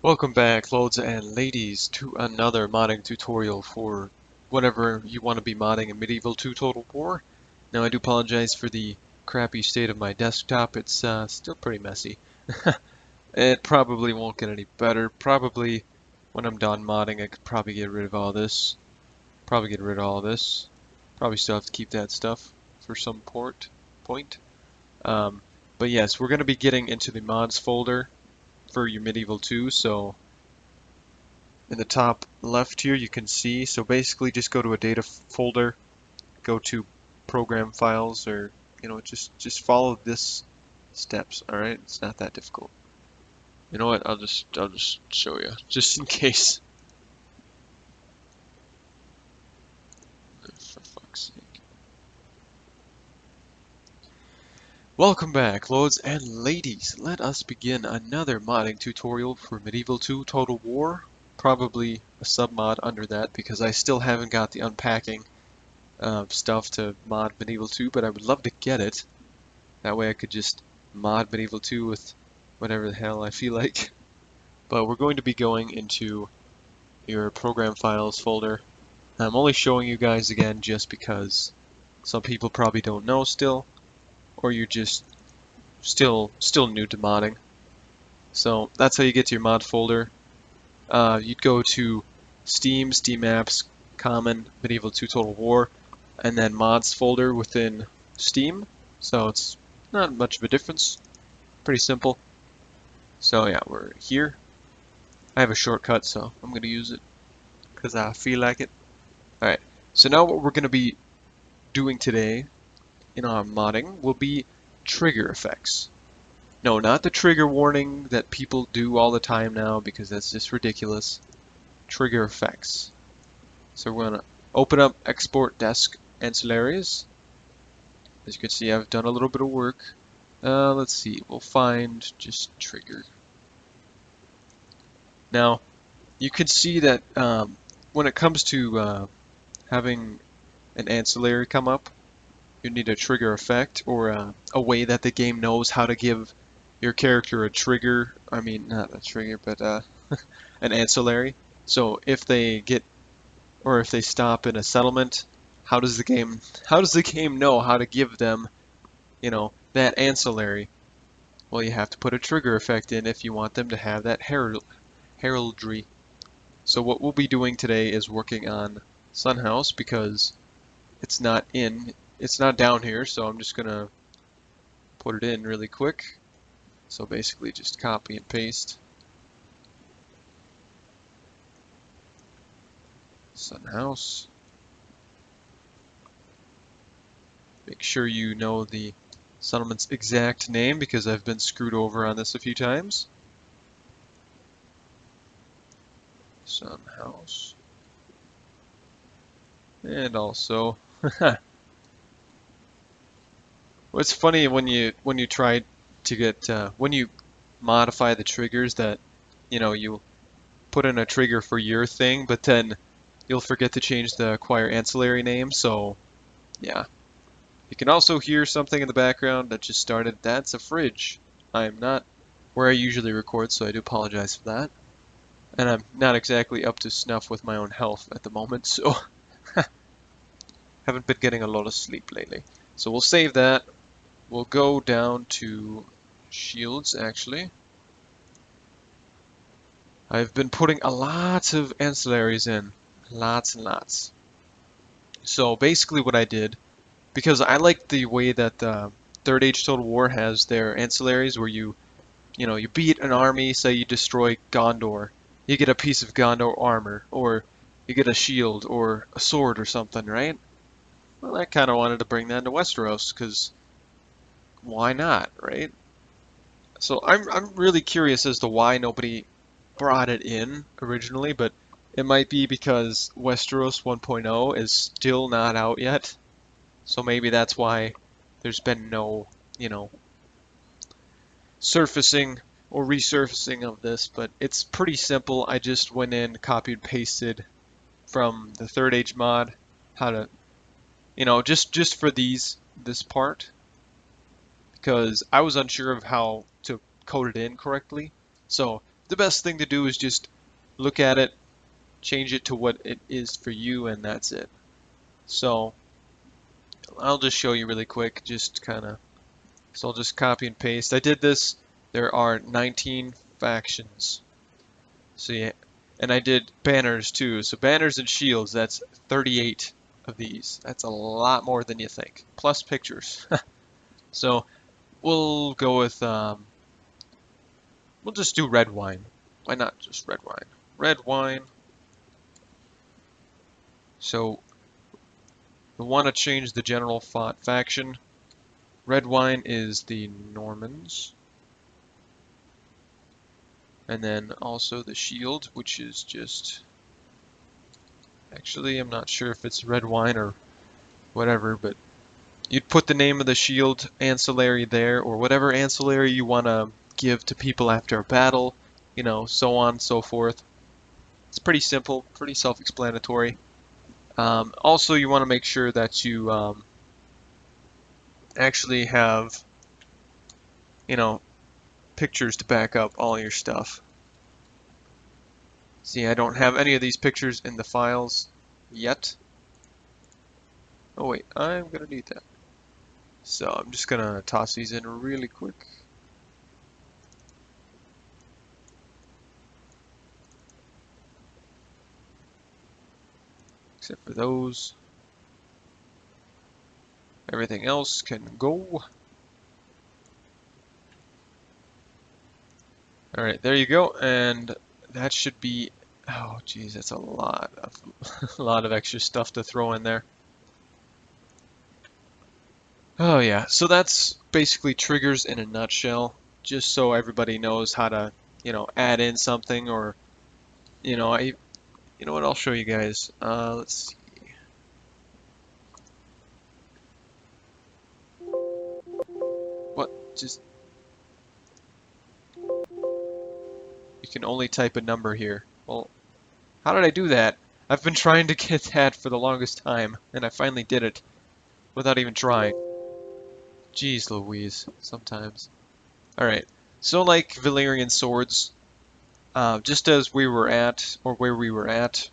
Welcome back, lords and ladies, to another modding tutorial for whatever you want to be modding in Medieval 2 Total War. Now, I do apologize for the crappy state of my desktop. It's still pretty messy. It probably won't get any better. Probably when I'm done modding, I could probably get rid of all this. Probably get rid of all this. Probably still have to keep that stuff for some point. But yes, we're going to be getting into the mods folder for your Medieval 2, so in the top left here you can see, so basically just go to a data folder, go to program files, or just follow this steps. All right, it's not that difficult. You know what, I'll just show you just in case. For fuck's sake. Welcome back, lords and ladies. Let us begin another modding tutorial for Medieval 2 Total War. Probably a submod under that because I still haven't got the unpacking stuff to mod Medieval 2, but I would love to get it. That way I could just mod Medieval 2 with whatever the hell I feel like. But we're going to be going into your program files folder. I'm only showing you guys again just because some people probably don't know still, or you're just still new to modding. So that's how you get to your mod folder. You'd go to Steam Apps, Common, Medieval 2 Total War, and then mods folder within Steam. So it's not much of a difference. Pretty simple. So yeah, we're here. I have a shortcut, so I'm going to use it because I feel like it. Alright, so now what we're going to be doing today in our modding will be trigger effects. No, not the trigger warning that people do all the time now because that's just ridiculous. Trigger effects. So we're going to open up Export Desk Ancillaries. As you can see, I've done a little bit of work. Let's see, we'll find just trigger. Now, you can see that when it comes to having an ancillary come up, you need a trigger effect or a way that the game knows how to give your character a trigger. I mean, not a trigger, but an ancillary. So if they get, or if they stop in a settlement, how does the game know how to give them, that ancillary? Well, you have to put a trigger effect in if you want them to have that heraldry. So what we'll be doing today is working on Sunhouse because it's not down here, so I'm just gonna put it in really quick. So basically just copy and paste Sunhouse. Make sure you know the settlement's exact name because I've been screwed over on this a few times. Sunhouse. And also what's funny when you try to get when you modify the triggers that you put in a trigger for your thing, but then you'll forget to change the acquire ancillary name. So yeah, you can also hear something in the background that just started. That's a fridge. I'm not where I usually record, so I do apologize for that. And I'm not exactly up to snuff with my own health at the moment, so haven't been getting a lot of sleep lately. So we'll save that. We'll go down to shields, actually. I've been putting a lot of ancillaries in. Lots and lots. So basically what I did, because I like the way that Third Age Total War has their ancillaries where you beat an army, say you destroy Gondor, you get a piece of Gondor armor, or you get a shield, or a sword or something, right? Well, I kind of wanted to bring that to Westeros, because why not, right? So I'm really curious as to why nobody brought it in originally, but it might be because Westeros 1.0 is still not out yet. So maybe that's why there's been no, surfacing or resurfacing of this, but it's pretty simple. I just went in, copied, pasted from the Third Age mod how to, just for this part, because I was unsure of how to code it in correctly. So the best thing to do is just look at it, change it to what it is for you, and that's it. So I'll just show you really quick, just kind of, so I'll just copy and paste. I did this. There are 19 factions. So yeah, and I did banners too. So banners and shields, that's 38 of these. That's a lot more than you think. Plus pictures. So we'll go with, we'll just do red wine. Why not just red wine? Red wine. So we want to change the general faction. Red wine is the Normans. And then also the shield, which is just, actually I'm not sure if it's red wine or whatever, but you'd put the name of the shield ancillary there, or whatever ancillary you want to give to people after a battle, you know, so on and so forth. It's pretty simple, pretty self-explanatory. Also, you want to make sure that you actually have, you know, pictures to back up all your stuff. See, I don't have any of these pictures in the files yet. Oh wait, I'm gonna need that. So I'm just gonna toss these in really quick. Except for those. Everything else can go. Alright, there you go, and that should be, oh geez, that's a lot of a lot of extra stuff to throw in there. Oh yeah, so that's basically triggers in a nutshell, just so everybody knows how to, you know, add in something, or, you know, you know what, I'll show you guys. Let's see. What? Just, you can only type a number here. Well, how did I do that? I've been trying to get that for the longest time, and I finally did it without even trying. Jeez Louise, sometimes. Alright, so like Valyrian swords, just as we were at, or where we were at,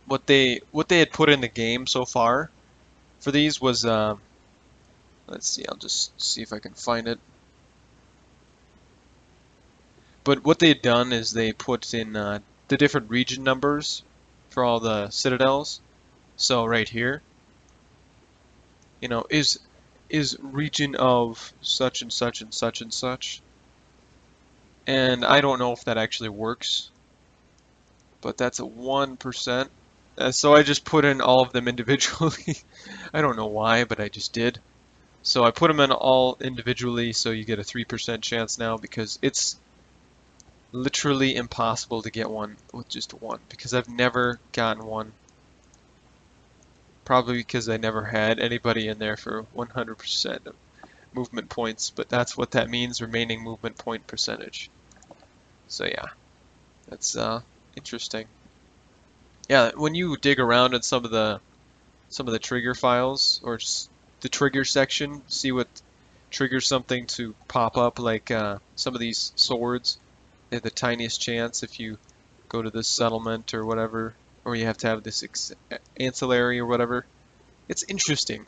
what they had put in the game so far for these was, let's see, I'll just see if I can find it. But what they had done is they put in the different region numbers for all the citadels. So right here, you know, is region of such and such and such and such. And I don't know if that actually works, but that's a 1%. So I just put in all of them individually. I don't know why, but I just did. So I put them in all individually, so you get a 3% chance now, because it's literally impossible to get one with just one, because I've never gotten one. Probably because I never had anybody in there for 100% of movement points, but that's what that means, remaining movement point percentage. So yeah, that's interesting. Yeah, when you dig around in some of the trigger files, or just the trigger section, see what triggers something to pop up, like some of these swords. They have the tiniest chance if you go to this settlement or whatever, or you have to have this ancillary or whatever. It's interesting.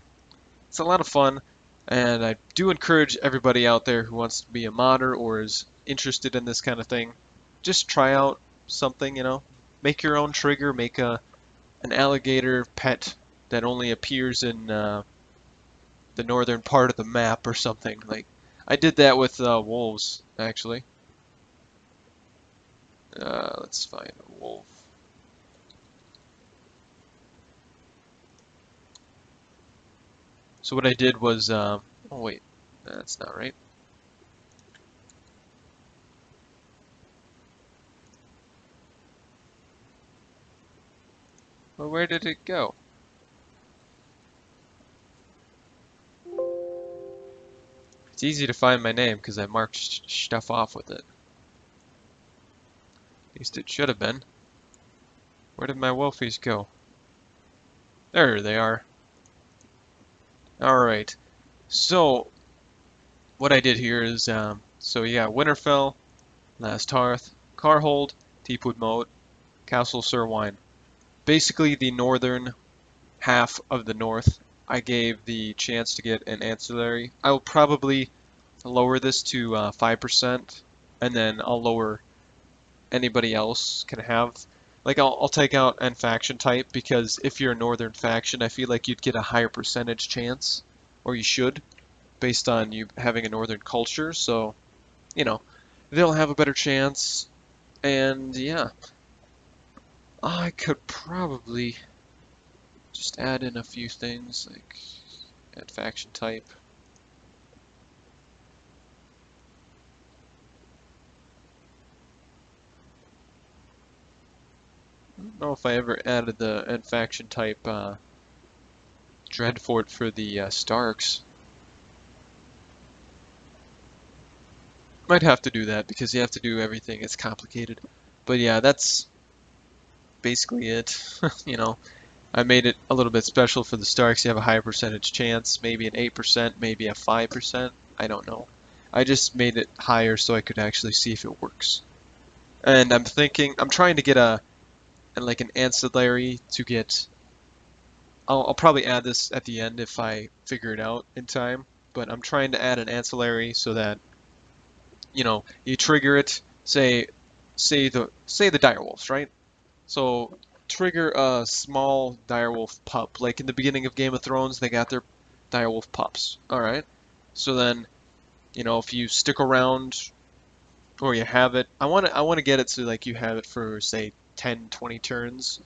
It's a lot of fun, and I do encourage everybody out there who wants to be a modder or is interested in this kind of thing, just try out something, you know. Make your own trigger, make an alligator pet that only appears in the northern part of the map or something. Like, I did that with wolves, actually. Let's find a wolf. So what I did was, oh wait, that's not right. Well, where did it go? It's easy to find my name because I marked stuff off with it. At least it should have been. Where did my wolfies go? There they are. Alright, so what I did here is, so yeah, Winterfell, Last Hearth, Carhold, Deepwood Moat, Castle Sirwine. Basically the northern half of the north, I gave the chance to get an ancillary. I will probably lower this to 5%, and then I'll lower anybody else can have. Like I'll take out N faction type because if you're a northern faction, I feel like you'd get a higher percentage chance, or you should, based on you having a northern culture. So, you know, they'll have a better chance. And yeah, I could probably just add in a few things like add faction type. I don't know if I ever added the add faction type Dreadfort for the Starks. Might have to do that because you have to do everything. It's complicated. But yeah, that's basically it. You know, I made it a little bit special for the Starks. You have a higher percentage chance, maybe an 8%, maybe a 5%. I don't know. I just made it higher so I could actually see if it works. And I'm trying to get like an ancillary to get. I'll probably add this at the end if I figure it out in time. But I'm trying to add an ancillary so that you trigger it. Say the direwolves, right? So trigger a small direwolf pup. Like in the beginning of Game of Thrones, they got their direwolf pups. All right. So then, if you stick around or you have it, I want to get it so like you have it for say 10, 20 turns.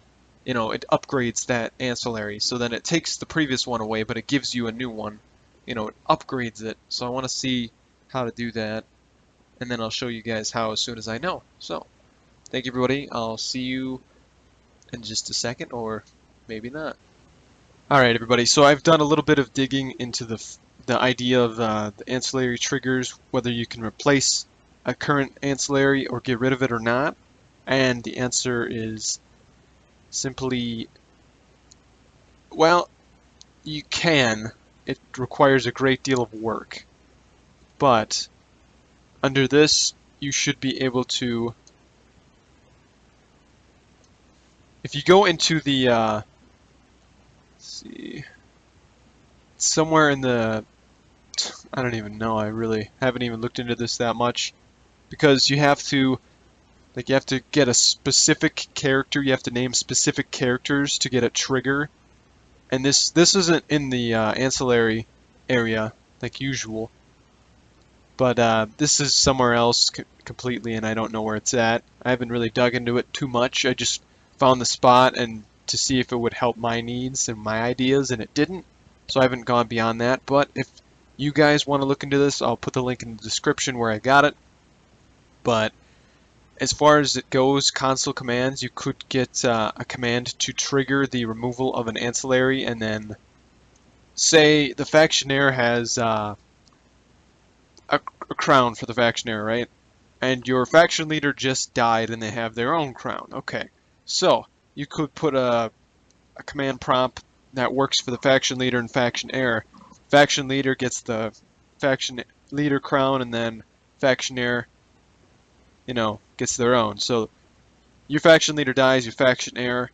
It upgrades that ancillary. So then it takes the previous one away, but it gives you a new one. It upgrades it. So I want to see how to do that, and then I'll show you guys how as soon as I know. So, thank you everybody. I'll see you in just a second, or maybe not. Alright everybody, so I've done a little bit of digging into the idea of the ancillary triggers, whether you can replace a current ancillary or get rid of it or not, and the answer is simply, well, you can. It requires a great deal of work, but under this you should be able to, if you go into the let's see, somewhere in the, I don't even know, I really haven't even looked into this that much, because you have to get a specific character, you have to name specific characters to get a trigger, and this isn't in the ancillary area like usual, but this is somewhere else completely, and I don't know where it's at. I haven't really dug into it too much. I just found the spot and to see if it would help my needs and my ideas, and it didn't. So I haven't gone beyond that. But if you guys want to look into this, I'll put the link in the description where I got it. But as far as it goes, console commands, you could get a command to trigger the removal of an ancillary, and then say the factionaire has a crown for the factionaire, right? And your faction leader just died and they have their own crown. Okay, so you could put a command prompt that works for the faction leader and faction heir. Faction leader gets the faction leader crown, and then faction heir, gets their own. So your faction leader dies, your faction heir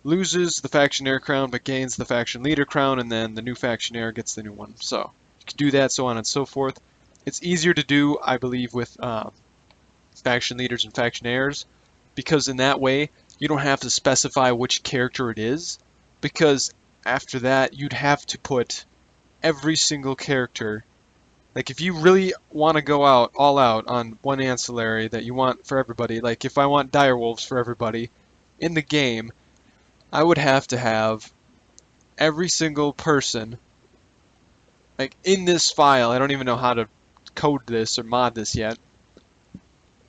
loses the faction heir crown but gains the faction leader crown, and then the new faction heir gets the new one. So you can do that, so on and so forth. It's easier to do, I believe, with faction leaders and faction heirs, because in that way you don't have to specify which character it is, because after that you'd have to put every single character. Like if you really want to go all out on one ancillary that you want for everybody, like if I want direwolves for everybody in the game, I would have to have every single person, like in this file. I don't even know how to code this or mod this yet.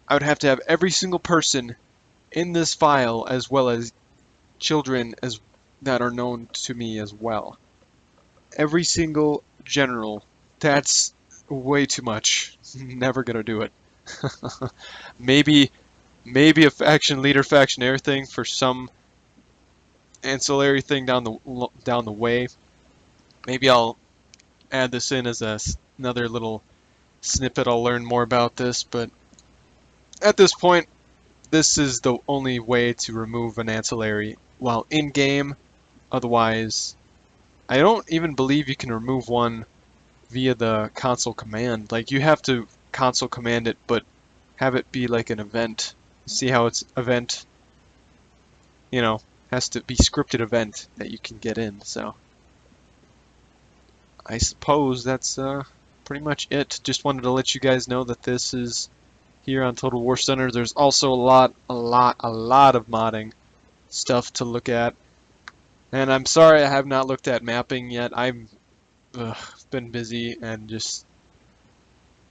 I would have to have every single person in this file, as well as children as that are known to me as well. Every single general. That's way too much. Never gonna do it. maybe maybe a faction leader, faction heir thing for some ancillary thing down the way. Maybe I'll add this in as another little snippet. I'll learn more about this, but At this point, this is the only way to remove an ancillary while in-game. Otherwise, I don't even believe you can remove one via the console command. Like, you have to console command it, but have it be like an event. See how it's event, you know, has to be scripted event that you can get in. So I suppose that's pretty much it. Just wanted to let you guys know that this is here on Total War Center. There's also a lot of modding stuff to look at. And I'm sorry I have not looked at mapping yet. I'm been busy and just,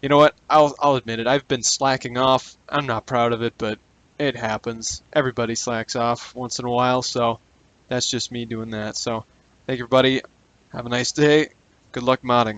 you know what? I'll admit it. I've been slacking off. I'm not proud of it, but it happens. Everybody slacks off once in a while, so that's just me doing that. So, thank you, everybody. Have a nice day. Good luck modding.